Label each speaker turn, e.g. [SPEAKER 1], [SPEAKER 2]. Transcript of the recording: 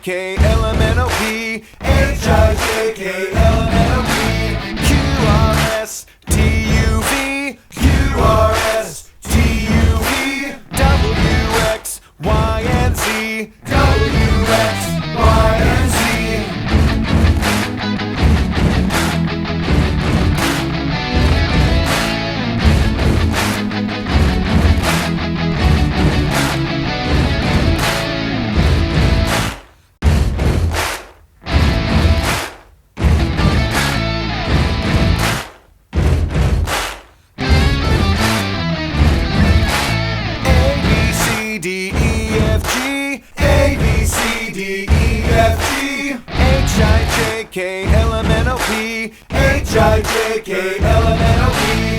[SPEAKER 1] K L M N O P H I J K L M N O P Q R S T U V Q R S T U V W X Y and Z W X Y and Z. D E F G A B C D E F G H I J K L M N O P H I J K L M N O P